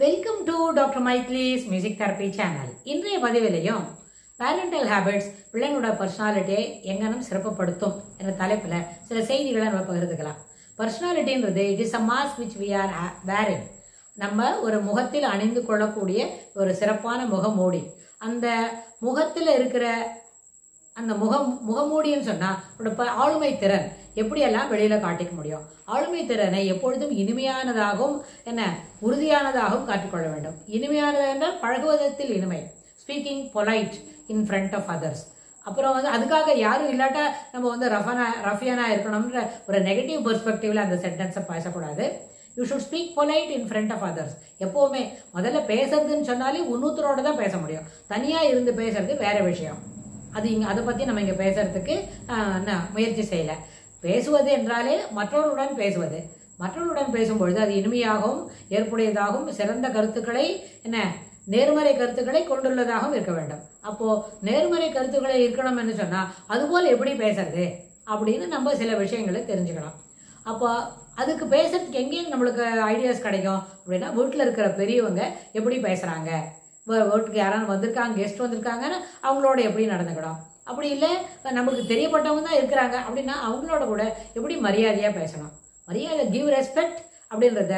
Welcome to doctor Mythili's music therapy channel. இன்றைய பதிவிலையும் parental habits பிள்ளைங்களோட பர்சனாலிட்டியை எங்கனும் சிறப்புப்படுத்தும் என்ற தலைப்பில் சில செய்திகளை நம்ம பகிர்ந்துக்கலாம். பர்சனாலிட்டின்றது it is a mask which we are wearing. நம்ம ஒரு முகத்தில் அணிந்து கொள்ளக்கூடிய ஒரு சிறப்பான முகமூடி. அந்த முகத்தில் இருக்கிற அந்த முகமூடின்னு சொன்னால் ஆளுமை திறன் எப்படியெல்லாம் வெளியில் காட்டிக்க முடியும். ஆளுமை திறனை எப்பொழுதும் இனிமையானதாகவும் உறுதியானதாகவும் காட்டிக்கொள்ள வேண்டும். இனிமையானது என்றால் பழகுவதத்தில் இனிமை, speaking polite in front of others. அப்புறம் அதுக்காக யாரும் இல்லாட்டா நம்ம ரஃபியானா இருக்கணும்ன்ற ஒரு நெகட்டிவ் பெர்ஸ்பெக்டிவ்ல அந்த சென்டென்ஸை பேசக்கூடாது. You should speak polite in front of others. எப்போவுமே முதல்ல பேசுறதுன்னு சொன்னாலே இன்னொருத்தரோட தான் பேச முடியும். தனியாக இருந்து பேசுறது வேற விஷயம். அதை பற்றி நம்ம இங்கே பேசுறதுக்கு முயற்சி செய்யலை. பேசுவது என்றாலே மற்றவர்களுடன் பேசுவது. மற்றவர்களுடன் பேசும்பொழுது அது இனிமையாகவும் ஏற்புடையதாகவும் சிறந்த கருத்துக்களை நேர்மறை கருத்துக்களை கொண்டுள்ளதாகவும் இருக்க வேண்டும். அப்போது நேர்மறை கருத்துக்களை இருக்கணும்னு சொன்னால் அதுபோல் எப்படி பேசுறது அப்படின்னு நம்ம சில விஷயங்களை தெரிஞ்சுக்கலாம். அப்போ அதுக்கு பேசுறதுக்கு எங்கேயும் நம்மளுக்கு ஐடியாஸ் கிடைக்கும் அப்படின்னா, வீட்டில் இருக்கிற பெரியவங்க எப்படி பேசுகிறாங்க, வீட்டுக்கு யாராவது வந்திருக்காங்க, கெஸ்ட் வந்திருக்காங்கன்னு அவங்களோட எப்படி நடந்துக்கணும். அப்படி இல்லை நம்மளுக்கு தெரியப்பட்டவங்க தான் இருக்கிறாங்க அப்படின்னா அவங்களோட கூட எப்படி மரியாதையாக பேசணும். மரியாதை, கிவ் ரெஸ்பெக்ட் அப்படின்றத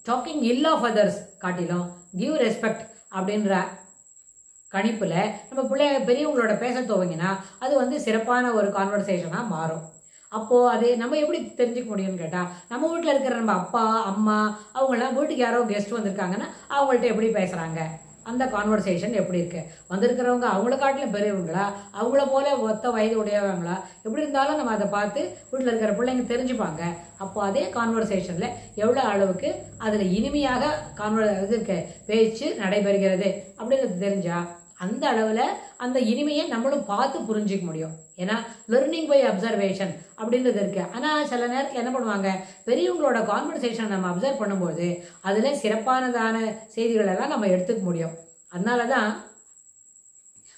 டாக்கிங் இல் ஆஃப் அதர்ஸ் காட்டிலும் கிவ் ரெஸ்பெக்ட் அப்படின்ற கணிப்பில் நம்ம பெரியவங்களோட பேச துவங்கினா அது சிறப்பான ஒரு கான்வர்சேஷனாக மாறும். அப்போது அது நம்ம எப்படி தெரிஞ்சுக்க முடியும்னு கேட்டால், நம்ம வீட்டில் இருக்கிற நம்ம அப்பா அம்மா அவங்களாம் வீட்டுக்கு யாரோ கெஸ்ட் வந்திருக்காங்கன்னா அவங்கள்ட்ட எப்படி பேசுகிறாங்க, அந்த கான்வர்சேஷன் எப்படி இருக்கு, வந்திருக்கிறவங்க அவங்கள காட்டிலும் பெரியவங்களா, அவங்கள போல ஒத்த வயது உடையவங்களா, எப்படி இருந்தாலும் நம்ம அதை பார்த்து வீட்டில் இருக்கிற பிள்ளைங்க தெரிஞ்சுப்பாங்க. அப்போ அதே கான்வர்சேஷனில் எவ்வளோ அளவுக்கு அதில் இனிமையாக பேச்சு நடைபெறுகிறது அப்படிங்கிறது தெரிஞ்சா அந்த அளவில் அந்த இனிமையை நம்மளும் பார்த்து புரிஞ்சிக்க முடியும். ஏன்னா லேர்னிங் பை அப்சர்வேஷன் அப்படின்றது இருக்கு. ஆனால் சில நேரத்தில் என்ன பண்ணுவாங்க, பெரியவங்களோட கான்வர்சேஷன் நம்ம அப்சர்வ் பண்ணும்போது அதில் சிறப்பானதான செய்திகள் எல்லாம் நம்ம எடுத்துக்க முடியும். அதனால தான்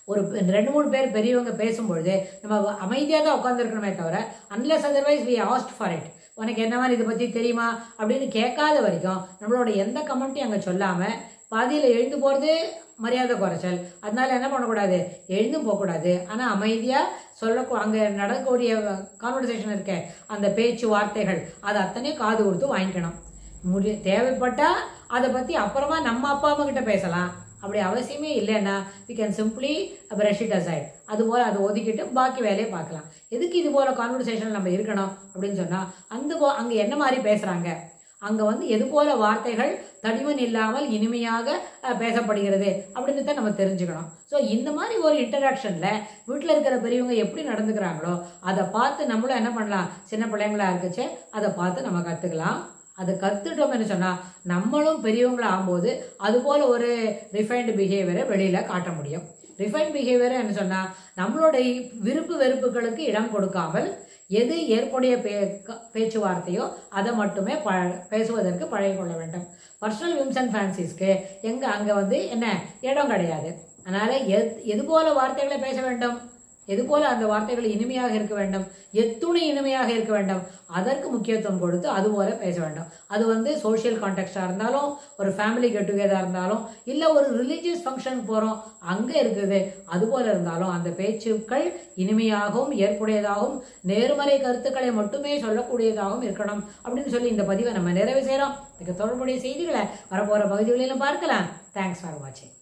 ஒரு 2-3 பேர் பெரியவங்க பேசும்பொழுது நம்ம அமைதியாக தான் உட்காந்துருக்கணுமே தவிர, unless otherwise we asked for it, உனக்கு என்ன மாதிரி இதை பற்றி தெரியுமா அப்படின்னு கேட்காத வரைக்கும் நம்மளோட எந்த கமெண்ட்டையும் அங்கே சொல்லாமல் பாதியில் எழுந்து போகிறது மரியாதை குறைச்சல். அதனால என்ன பண்ணக்கூடாது, எழுந்தும் போகக்கூடாது. ஆனால் அமைதியாக அங்கே நடக்கக்கூடிய கான்வர்சேஷன் இருக்க அந்த பேச்சு வார்த்தைகள் அது அத்தனையும் காது கொடுத்து வாங்கிக்கணும். தேவைப்பட்டால் அதை பற்றி அப்புறமா நம்ம அப்பா அம்மா கிட்ட பேசலாம். அப்படி அவசியமே இல்லைன்னா we can simply brush it aside. அதுபோல் அதை ஒதுக்கிட்டு பாக்கி வேலையை பார்க்கலாம். எதுக்கு இது போல் கான்வர்சேஷன் நம்ம இருக்கணும் அப்படின்னு சொன்னால் அங்கே என்ன மாதிரி பேசுகிறாங்க, அங்கே எது போல வார்த்தைகள் தடிமன் இல்லாமல் இனிமையாக பேசப்படுகிறது அப்படின்னு தான் நம்ம தெரிஞ்சுக்கணும். ஸோ இந்த மாதிரி ஒரு இன்டராக்ஷனில் வீட்டில் இருக்கிற பெரியவங்க எப்படி நடந்துக்கிறாங்களோ அதை பார்த்து நம்மளும் என்ன பண்ணலாம், சின்ன பிள்ளைங்களா இருக்குச்சே அதை பார்த்து நம்ம கற்றுக்கலாம். அதை கற்றுட்டோம்னு சொன்னால் நம்மளும் பெரியவங்களா ஆகும்போது அதுபோல் ஒரு ரிஃபைன்டு பிஹேவியரை வெளியில் காட்ட முடியும். ரிஃபைன்ட் பிஹேவியர் என்ன சொன்னால் நம்மளோட விருப்பு வெறுப்புகளுக்கு இடம் கொடுக்காமல் எது ஏற்புடைய பேச்சுவார்த்தையோ அதை மட்டுமே பேசுவதற்கு பழகிக்கொள்ள வேண்டும். பர்சனல் விம்ஸ் அண்ட் ஃபேன்சிஸ்க்கு அங்கே என்ன இடம் கிடையாது. அதனால் எது போல வார்த்தைகளை பேச வேண்டும், எது போல அந்த வார்த்தைகள் இனிமையாக இருக்க வேண்டும், எத்துணை இனிமையாக இருக்க வேண்டும், அதற்கு முக்கியத்துவம் கொடுத்து அதுபோல பேச வேண்டும். அது சோஷியல் கான்டெக்ஸ்டாக இருந்தாலும், ஒரு ஃபேமிலி கெட் டுகெதராக இருந்தாலும், இல்லை ஒரு ரிலீஜியஸ் ஃபங்க்ஷன் போகிறோம் அங்கே இருக்குது, அதுபோல் இருந்தாலும் அந்த பேச்சுக்கள் இனிமையாகவும் ஏற்புடையதாகவும் நேர்மறை கருத்துக்களை மட்டுமே சொல்லக்கூடியதாகவும் இருக்கணும் அப்படின்னு சொல்லி இந்த பதிவை நம்ம நிறைவு செய்கிறோம். இதுக்கு தொடர்புடைய செய்திகளை வரப்போகிற பகுதிகளிலும் பார்க்கலாம். தேங்க்ஸ் ஃபார் வாட்சிங்.